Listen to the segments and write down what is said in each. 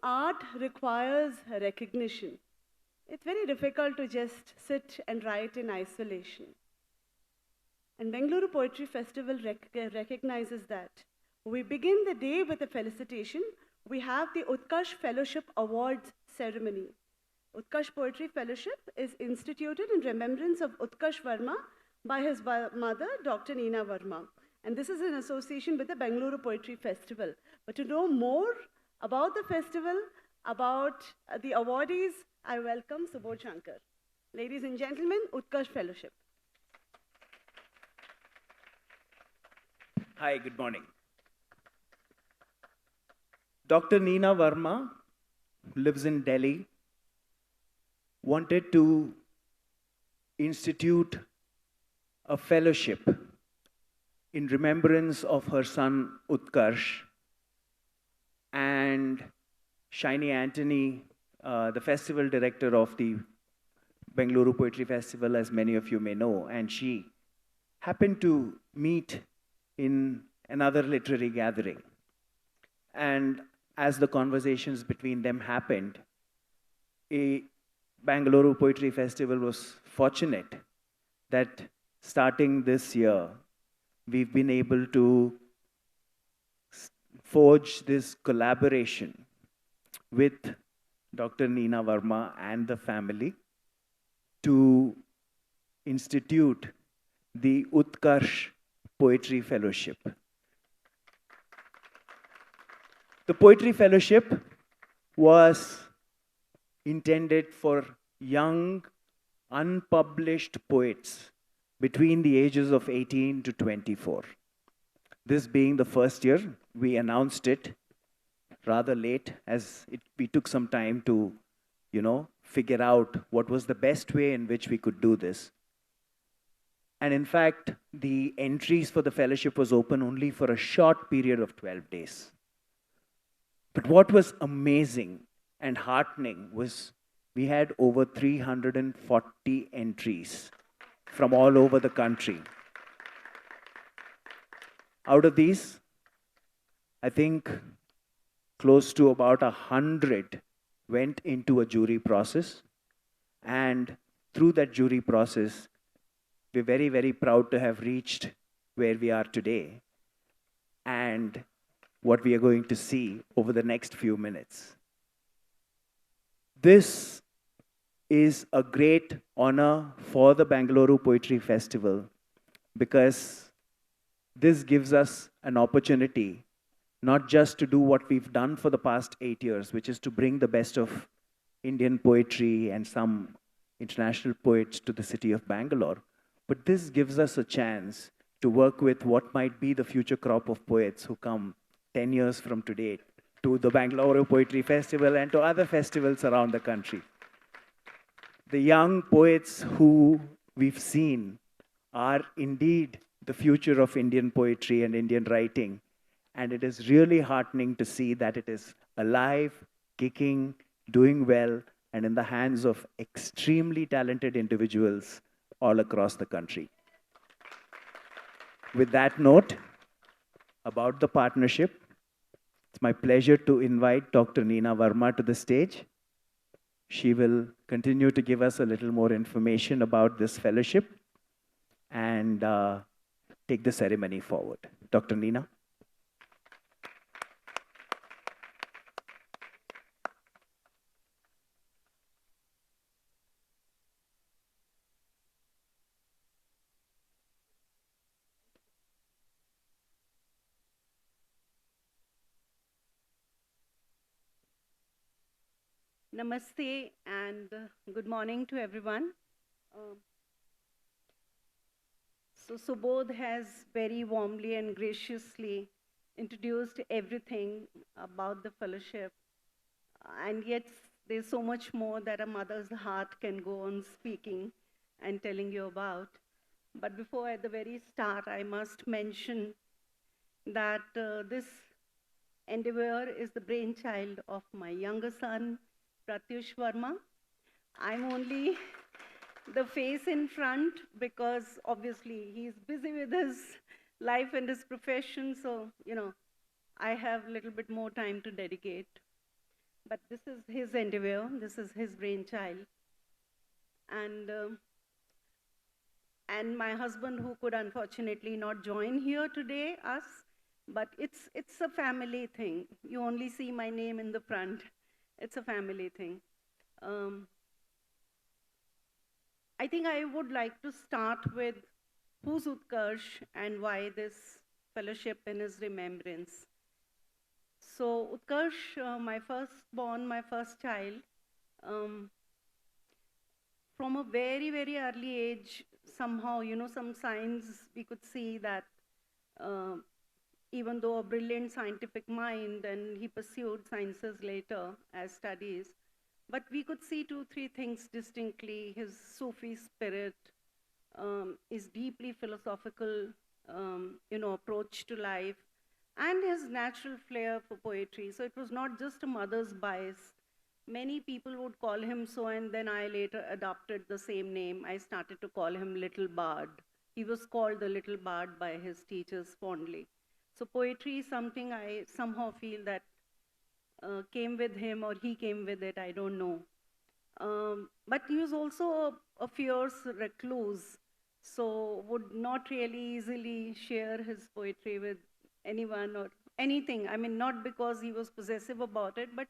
art requires recognition. It's very difficult to just sit and write in isolation. And Bengaluru Poetry Festival recognizes that. We begin the day with a felicitation. We have the Utkarsh Fellowship Awards ceremony. Utkarsh Poetry Fellowship is instituted in remembrance of Utkarsh Verma by his mother, Dr. Neena Verma. And this is in association with the Bengaluru Poetry Festival. But to know more about the festival, about the awardees, I welcome Subodh Shankar. Ladies and gentlemen, Utkarsh Fellowship. Hi, good morning. Dr. Neena Verma, who lives in Delhi, wanted to institute a fellowship in remembrance of her son Utkarsh, and Shiny Anthony, the festival director of the Bengaluru Poetry Festival, as many of you may know, and she happened to meet in another literary gathering. And as the conversations between them happened, a Bengaluru Poetry Festival was fortunate that starting this year, we've been able to forge this collaboration with Dr. Neena Verma and the family to institute the UTKARSH Poetry Fellowship. The Poetry Fellowship was intended for young, unpublished poets between the ages of 18 to 24. This being the first year, we announced it rather late, as we took some time to, figure out what was the best way in which we could do this. And in fact, the entries for the fellowship was open only for a short period of 12 days. But what was amazing and heartening was we had over 340 entries from all over the country. Out of these, I think close to about 100 went into a jury process. And through that jury process, we're very, very proud to have reached where we are today and what we are going to see over the next few minutes. This is a great honor for the Bengaluru Poetry Festival because this gives us an opportunity not just to do what we've done for the past 8 years, which is to bring the best of Indian poetry and some international poets to the city of Bangalore, but this gives us a chance to work with what might be the future crop of poets who come 10 years from today to the Bengaluru Poetry Festival and to other festivals around the country. The young poets who we've seen are indeed the future of Indian poetry and Indian writing. And it is really heartening to see that it is alive, kicking, doing well, and in the hands of extremely talented individuals all across the country. With that note, about the partnership, it's my pleasure to invite Dr. Neena Verma to the stage. She will continue to give us a little more information about this fellowship and take the ceremony forward. Dr. Neena. Namaste and good morning to everyone. So Subodh has very warmly and graciously introduced everything about the fellowship. And yet there's so much more that a mother's heart can go on speaking and telling you about. But before, at the very start, I must mention that this endeavor is the brainchild of my younger son, Pratyush Verma. I'm only the face in front because obviously he's busy with his life and his profession, so I have a little bit more time to dedicate. but this is his endeavor, this is his brainchild. And, and my husband, who could unfortunately not join here today, us, but it's a family thing. You only see my name in the front. It's a family thing. I think I would like to start with who's Utkarsh and why this fellowship in his remembrance. So Utkarsh, my firstborn, my first child, um, from a very, very early age, somehow, some signs we could see that uh, even though a brilliant scientific mind, and he pursued sciences later as studies, but we could see two, three things distinctly. His Sufi spirit, his deeply philosophical, approach to life, and his natural flair for poetry. So it was not just a mother's bias. Many people would call him so, and then I later adopted the same name. I started to call him Little Bard. He was called the Little Bard by his teachers fondly. So poetry is something I somehow feel that came with him, or he came with it, I don't know. But he was also a fierce recluse, so would not really easily share his poetry with anyone or anything. I mean, not because he was possessive about it, but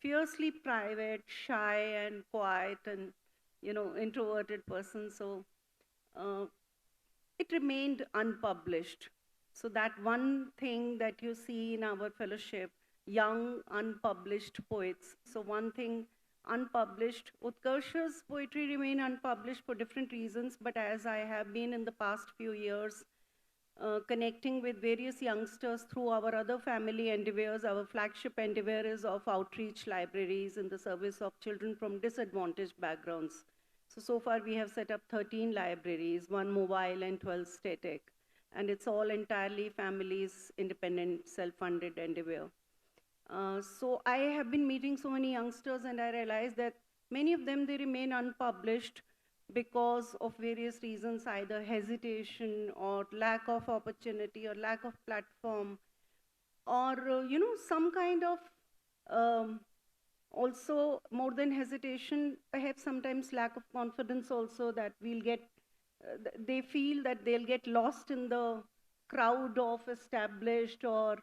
fiercely private, shy and quiet and, introverted person. So uh, it remained unpublished. So that one thing that you see in our fellowship, young unpublished poets. So one thing unpublished, Utkarsh's poetry remain unpublished for different reasons, but as I have been in the past few years connecting with various youngsters through our other family endeavors, our flagship endeavor is of outreach libraries in the service of children from disadvantaged backgrounds. So far we have set up 13 libraries, 1 mobile and 12 static, and it's all entirely families, independent, self-funded endeavor. So I have been meeting so many youngsters, and I realized that many of them, they remain unpublished because of various reasons, either hesitation or lack of opportunity or lack of platform, or some kind of also more than hesitation, perhaps sometimes lack of confidence also, that we'll get they feel that they'll get lost in the crowd of established or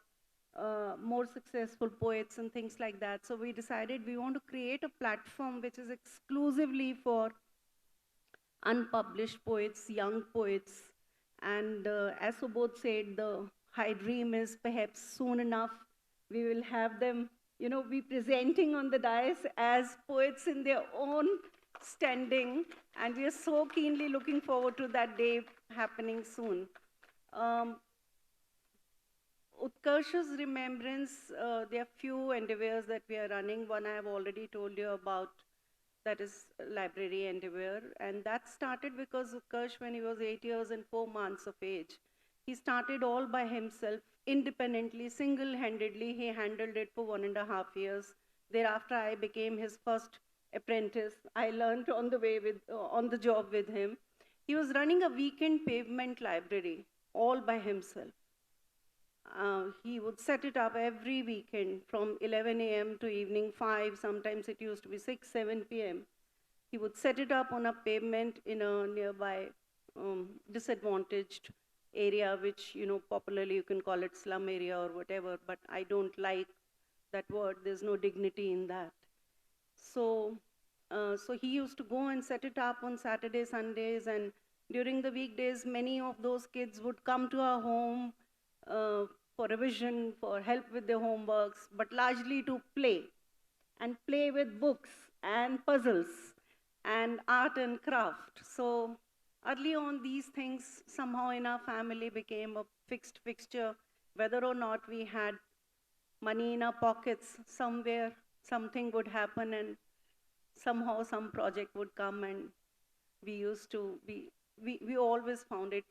more successful poets and things like that. So we decided we want to create a platform which is exclusively for unpublished poets, young poets. And as Subodh said, the high dream is perhaps soon enough we will have them, be presenting on the dais as poets in their own standing. And we are so keenly looking forward to that day happening soon. Utkarsh's remembrance, there are few endeavors that we are running. One I have already told you about, that is library endeavor. And that started because Utkarsh, when he was 8 years and 4 months of age, he started all by himself, independently, single-handedly. He handled it for 1.5 years. Thereafter, I became his first apprentice. I learned on the way on the job with him. He was running a weekend pavement library all by himself. He would set it up every weekend from 11 a.m. to evening 5. Sometimes it used to be 6, 7 p.m. He would set it up on a pavement in a nearby disadvantaged area, which, popularly you can call it slum area or whatever, but I don't like that word. There's no dignity in that. So, so he used to go and set it up on Saturdays, Sundays, and during the weekdays, many of those kids would come to our home for revision, for help with their homeworks, but largely to play, and play with books and puzzles and art and craft. So early on, these things somehow in our family became a fixed fixture. Whether or not we had money in our pockets, somewhere something would happen, and somehow some project would come, and we used to be, we always found it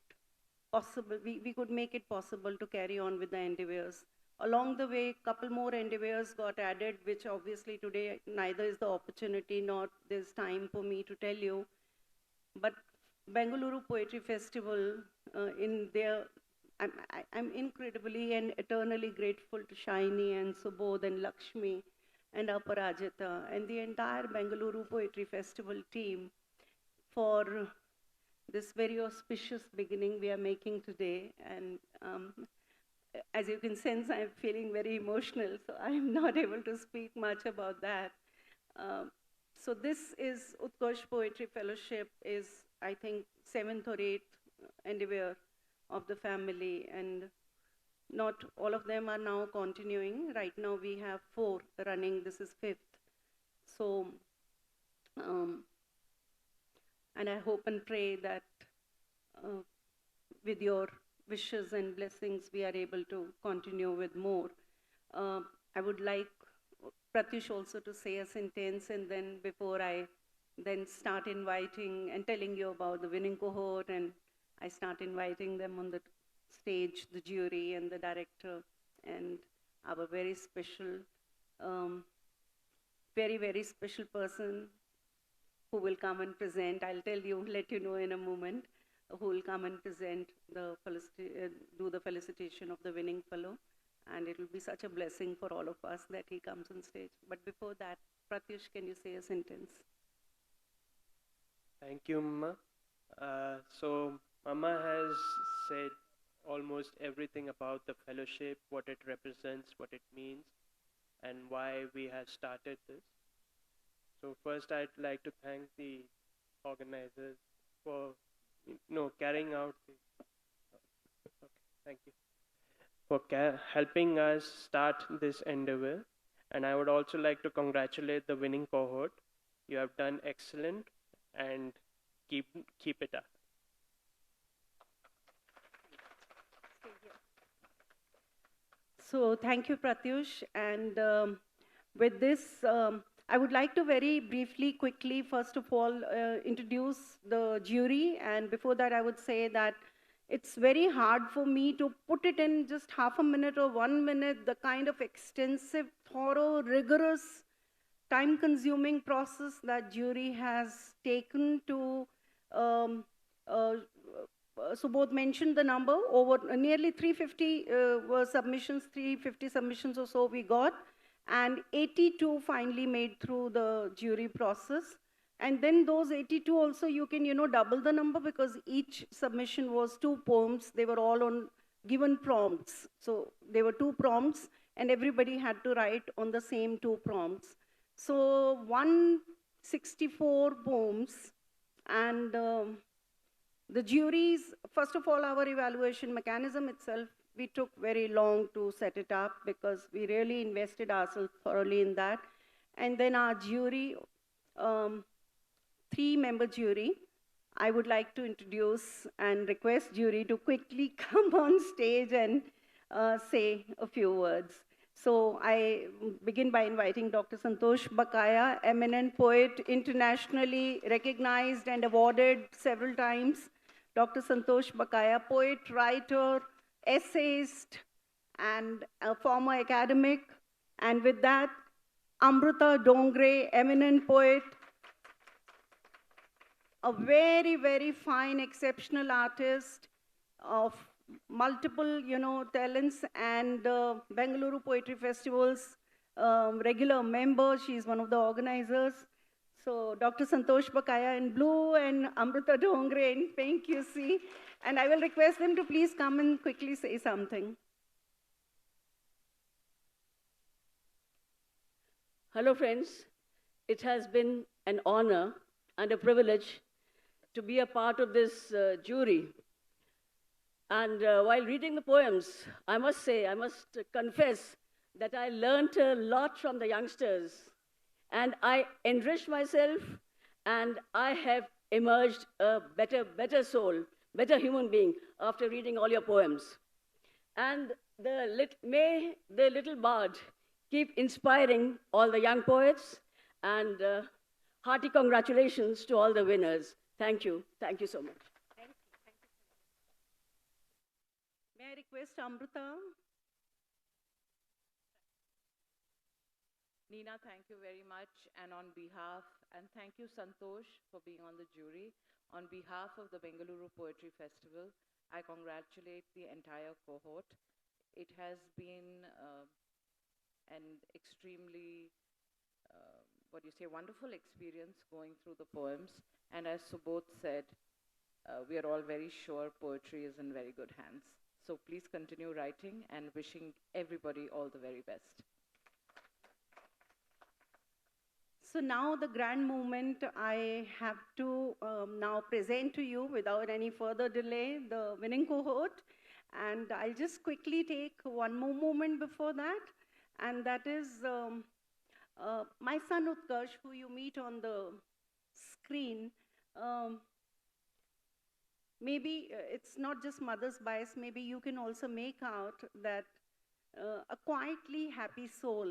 possible, we could make it possible to carry on with the endeavors. Along the way, couple more endeavors got added, which obviously today neither is the opportunity nor there's time for me to tell you. But Bengaluru Poetry Festival, in their, I'm incredibly and eternally grateful to Shaini and Subodh and Lakshmi and Aparajita, and the entire Bengaluru Poetry Festival team for this very auspicious beginning we are making today. And as you can sense, I'm feeling very emotional, so I'm not able to speak much about that. So this is Utkarsh Poetry Fellowship is, I think, 7th or 8th endeavor of the family, and not all of them are now continuing. Right now we have 4 running, this is 5th. So, and I hope and pray that with your wishes and blessings, we are able to continue with more. I would like Pratyush also to say a sentence, and then before I then start inviting and telling you about the winning cohort, and I start inviting them on the stage, the jury and the director, and our very special, very special person who will come and present. I'll tell you, let you know in a moment, who will come and present the do the felicitation of the winning fellow. And it will be such a blessing for all of us that he comes on stage. But before that, Pratyush, can you say a sentence? Thank you, Mama. So Mama has said almost everything about the fellowship, what it represents, what it means, and why we have started this. So first I'd like to thank the organizers for carrying out the, okay, thank you, for helping us start this endeavor. And I would also like to congratulate the winning cohort. You have done excellent, and keep it up. So thank you, Pratyush. And with this, I would like to very briefly, quickly, first of all, introduce the jury. And before that, I would say that it's very hard for me to put it in just half a minute or 1 minute, the kind of extensive, thorough, rigorous, time-consuming process that jury has taken to Subodh mentioned the number, over nearly 350 were submissions, 350 submissions or so we got, and 82 finally made through the jury process. And then those 82 also, you can, double the number, because each submission was 2 poems. They were all on given prompts. So there were 2 prompts, and everybody had to write on the same 2 prompts. So 164 poems, and the juries, first of all, our evaluation mechanism itself, we took very long to set it up, because we really invested ourselves thoroughly in that. And then our jury, 3-member jury, I would like to introduce and request jury to quickly come on stage and say a few words. So I begin by inviting Dr. Santosh Bakaya, eminent poet, internationally recognized and awarded several times. Dr. Santosh Bakaya, poet, writer, essayist, and a former academic. And with that, Amrita Dongre, eminent poet, a very fine, exceptional artist of multiple, talents, and Bengaluru Poetry Festival's regular member. She's one of the organizers. So Dr. Santosh Bakaya in blue and Amrita Dongre in pink, you see. And I will request them to please come and quickly say something. Hello, friends. It has been an honor and a privilege to be a part of this jury. And while reading the poems, I must confess that I learned a lot from the youngsters. And I enriched myself, and I have emerged a better soul, better human being after reading all your poems. And may the little bard keep inspiring all the young poets, and hearty congratulations to all the winners. Thank you. Thank you so much. Thank you. May I request Amrita? Neena, thank you very much. And on behalf, and thank you, Santosh, for being on the jury. On behalf of the Bengaluru Poetry Festival, I congratulate the entire cohort. It has been an extremely what do you say, wonderful experience going through the poems. And as Subodh said, we are all very sure poetry is in very good hands. So please continue writing, and wishing everybody all the very best. So now the grand moment, I have to now present to you without any further delay the winning cohort. And I'll just quickly take one more moment before that. And that is my son Utkarsh, who you meet on the screen. Maybe it's not just mother's bias, maybe you can also make out that a quietly happy soul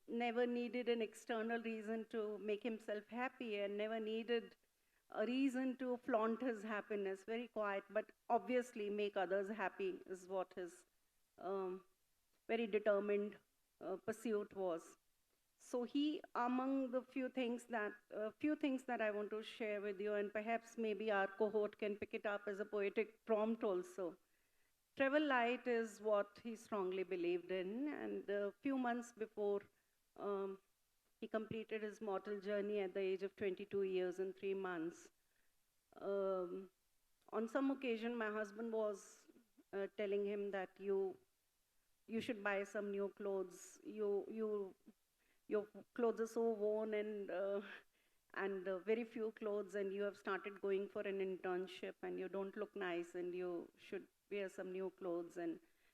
never needed an external reason to make himself happy, and never needed a reason to flaunt his happiness. Very quiet, but obviously make others happy is what his very determined pursuit was. So he, among the few things that I want to share with you, and perhaps maybe our cohort can pick it up as a poetic prompt also. Travel light is what he strongly believed in, and a few months before he completed his mortal journey at the age of 22 years and 3 months, on some occasion my husband was telling him that you should buy some new clothes. Your clothes are so worn and very few clothes, and you have started going for an internship and you don't look nice, and you should wear some new clothes. And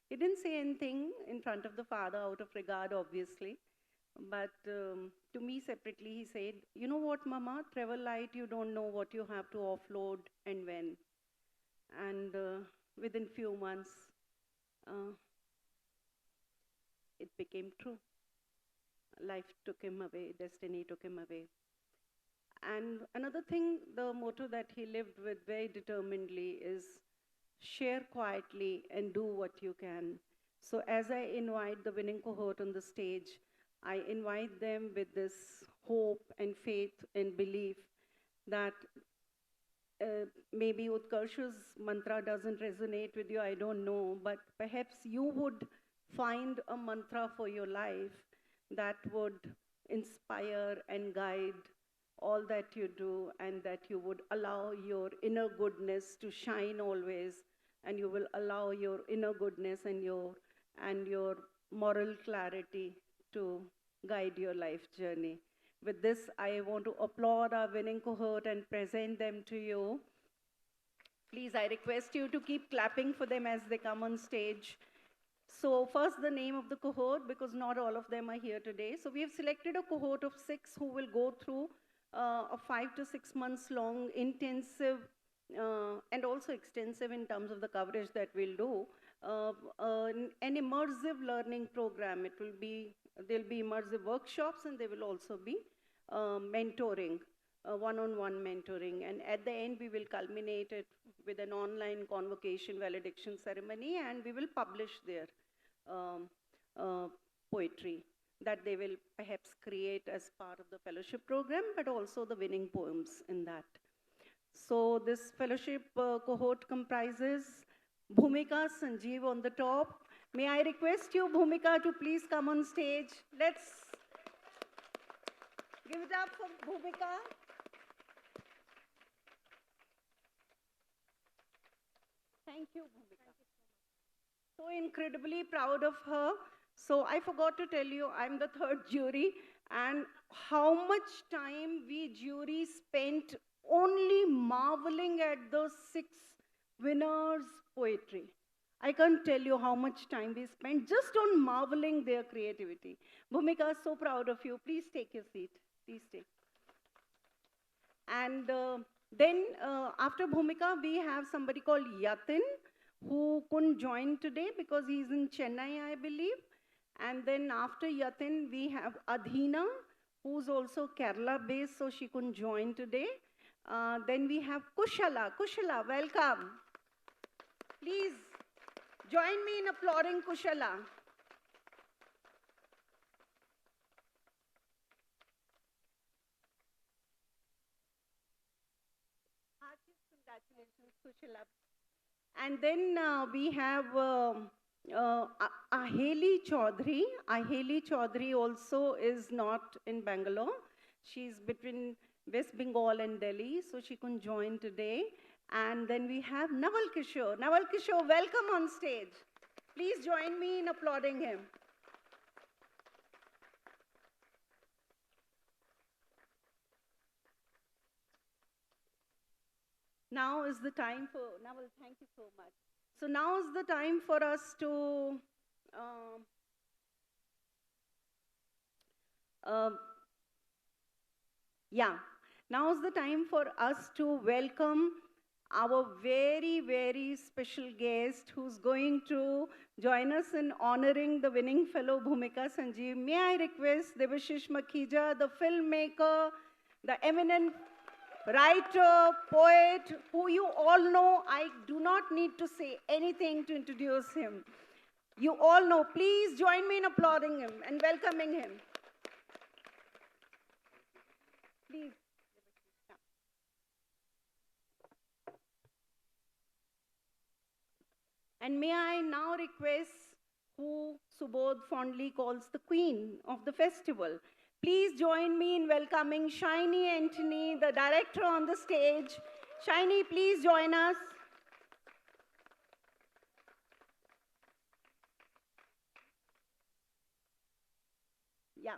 he didn't say anything in front of the father out of regard, obviously. But to me separately, he said, you know what, Mama, travel light, you don't know what you have to offload and when. And within few months, it became true. Life took him away, destiny took him away. And another thing, the motto that he lived with very determinedly is share quietly and do what you can. So as I invite the winning cohort on the stage, I invite them with this hope and faith and belief that maybe Utkarsh's mantra doesn't resonate with you, I don't know, but perhaps you would find a mantra for your life that would inspire and guide all that you do, and that you would allow your inner goodness to shine always, and you will allow your inner goodness and your moral clarity to guide your life journey. With this, I want to applaud our winning cohort and present them to you. Please, I request you to keep clapping for them as they come on stage. So first, the name of the cohort, because not all of them are here today. So we have selected a cohort of 6 who will go through a 5 to 6 months long intensive and also extensive in terms of the coverage that we'll do, an immersive learning program. There'll be immersive workshops, and there will also be mentoring, one-on-one mentoring. And at the end, we will culminate it with an online convocation valediction ceremony, and we will publish their poetry that they will perhaps create as part of the fellowship program, but also the winning poems in that. So this fellowship cohort comprises Bhumika, Sanjeev on the top. May I request you, Bhumika, to please come on stage. Let's give it up for Bhumika. Thank you, Bhumika. So incredibly proud of her. So I forgot to tell you, I'm the third jury, and how much time we jury spent only marveling at those 6 winners' poetry. I can't tell you how much time we spent just on marveling their creativity. Bhumika, so proud of you. Please take your seat. Please take. And then after Bhumika, we have somebody called Yatin, who couldn't join today because he's in Chennai, I believe. And then after Yatin, we have Adhina, who's also Kerala-based, so she couldn't join today. Then we have Kushala. Kushala, welcome. Please join me in applauding Kushala. Congratulations, Kushala. And then we have Aheli Chaudhary. Aheli Chaudhary also is not in Bangalore. She's between West Bengal and Delhi, so she couldn't join today. And then we have Naval Kishore. Naval Kishore, welcome on stage. Please join me in applauding him. Now is the time for, Naval, thank you so much. So now is the time for us to now is the time for us to welcome our very, very special guest who's going to join us in honoring the winning fellow Bhumika Sanjeev. May I request Devashish Makhija, the filmmaker, the eminent writer, poet, who you all know. I do not need to say anything to introduce him. You all know. Please join me in applauding him and welcoming him. Please. And may I now request who Subodh fondly calls the queen of the festival. Please join me in welcoming Shiny Anthony, the director on the stage. Shiny, please join us. Yeah.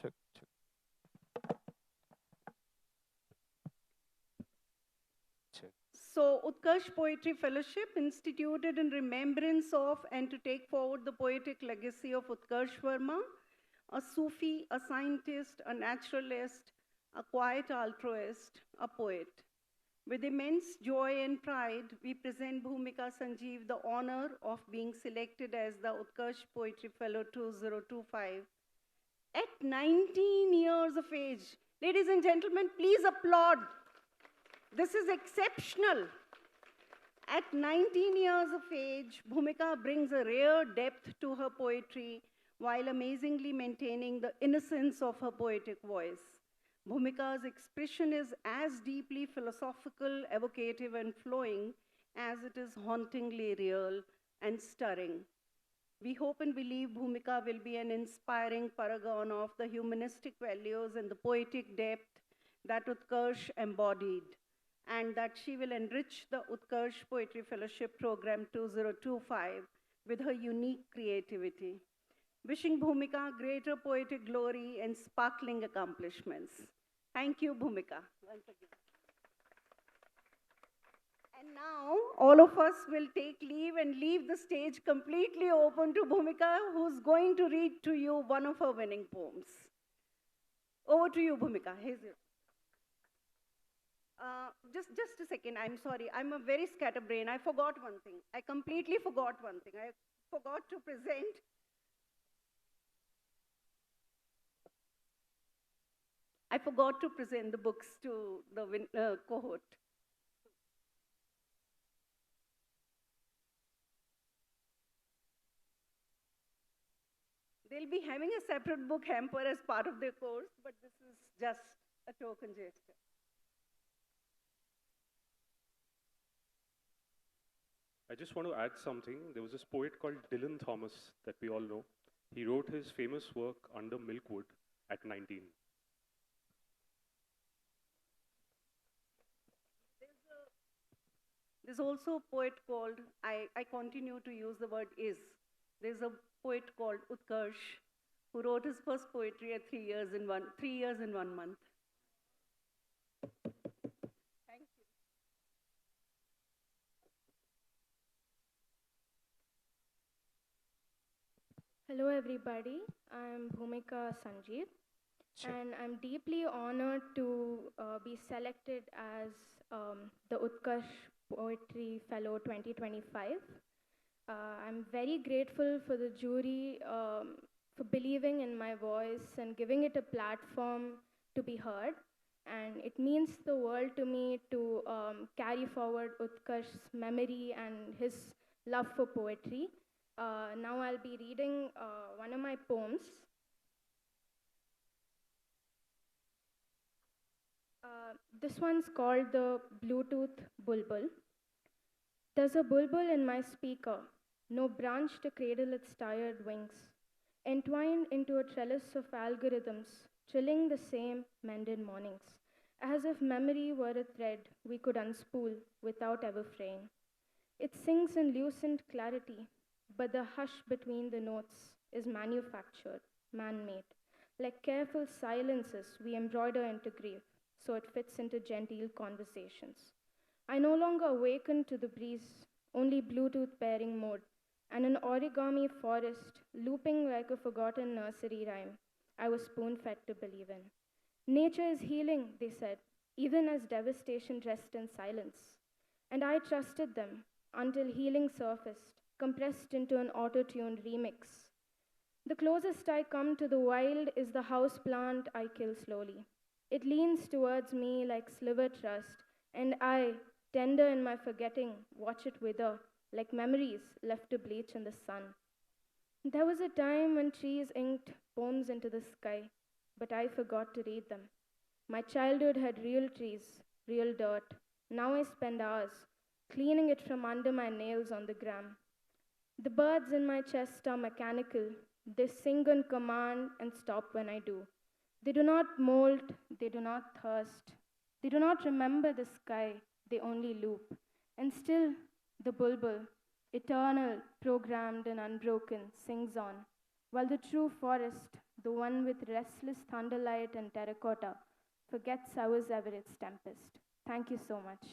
Check, check. Check. So, Utkarsh Poetry Fellowship, instituted in remembrance of and to take forward the poetic legacy of Utkarsh Verma, a Sufi, a scientist, a naturalist, a quiet altruist, a poet. With immense joy and pride, we present Bhumika Sanjeev the honor of being selected as the Utkarsh Poetry Fellow 2025 at 19 years of age. Ladies and gentlemen, please applaud. This is exceptional. At 19 years of age, Bhumika brings a rare depth to her poetry while amazingly maintaining the innocence of her poetic voice. Bhumika's expression is as deeply philosophical, evocative, and flowing as it is hauntingly real and stirring. We hope and believe Bhumika will be an inspiring paragon of the humanistic values and the poetic depth that Utkarsh embodied, and that she will enrich the Utkarsh Poetry Fellowship Program 2025 with her unique creativity. Wishing Bhumika greater poetic glory and sparkling accomplishments. Thank you, Bhumika, once again. And now, all of us will take leave and leave the stage completely open to Bhumika, who's going to read to you one of her winning poems. Over to you, Bhumika. Here's you. Just a second. I'm sorry. I'm a very scatterbrain. I forgot one thing. I completely forgot one thing. I forgot to present. I forgot to present the books to the cohort. They'll be having a separate book hamper as part of their course, but this is just a token gesture. I just want to add something. There was this poet called Dylan Thomas that we all know. He wrote his famous work Under Milkwood at 19. There's also a poet called, I continue to use the word is. There's a poet called Utkarsh who wrote his first poetry at 3 years in 1 month. Thank you. Hello everybody, I'm Bhumika Sanjeev, and I'm deeply honored to be selected as the Utkarsh Poetry Fellow 2025. I'm very grateful for the jury for believing in my voice and giving it a platform to be heard. And it means the world to me to carry forward Utkarsh's memory and his love for poetry. Now I'll be reading one of my poems. This one's called the Bluetooth Bulbul. There's a bulbul in my speaker, no branch to cradle its tired wings, entwined into a trellis of algorithms, trilling the same mended mornings, as if memory were a thread we could unspool without ever fraying. It sings in lucent clarity, but the hush between the notes is manufactured, man-made, like careful silences we embroider into grief, so it fits into genteel conversations. I no longer awaken to the breeze, only Bluetooth pairing mode, and an origami forest looping like a forgotten nursery rhyme I was spoon-fed to believe in. Nature is healing, they said, even as devastation rests in silence. And I trusted them until healing surfaced, compressed into an auto-tuned remix. The closest I come to the wild is the house plant I kill slowly. It leans towards me like sliver trust, and I, tender in my forgetting, watch it wither like memories left to bleach in the sun. There was a time when trees inked poems into the sky, but I forgot to read them. My childhood had real trees, real dirt. Now I spend hours cleaning it from under my nails on the gram. The birds in my chest are mechanical. They sing on command and stop when I do. They do not molt, they do not thirst. They do not remember the sky, they only loop. And still, the bulbul, eternal, programmed and unbroken, sings on, while the true forest, the one with restless thunderlight and terracotta, forgets I was ever its tempest. Thank you so much.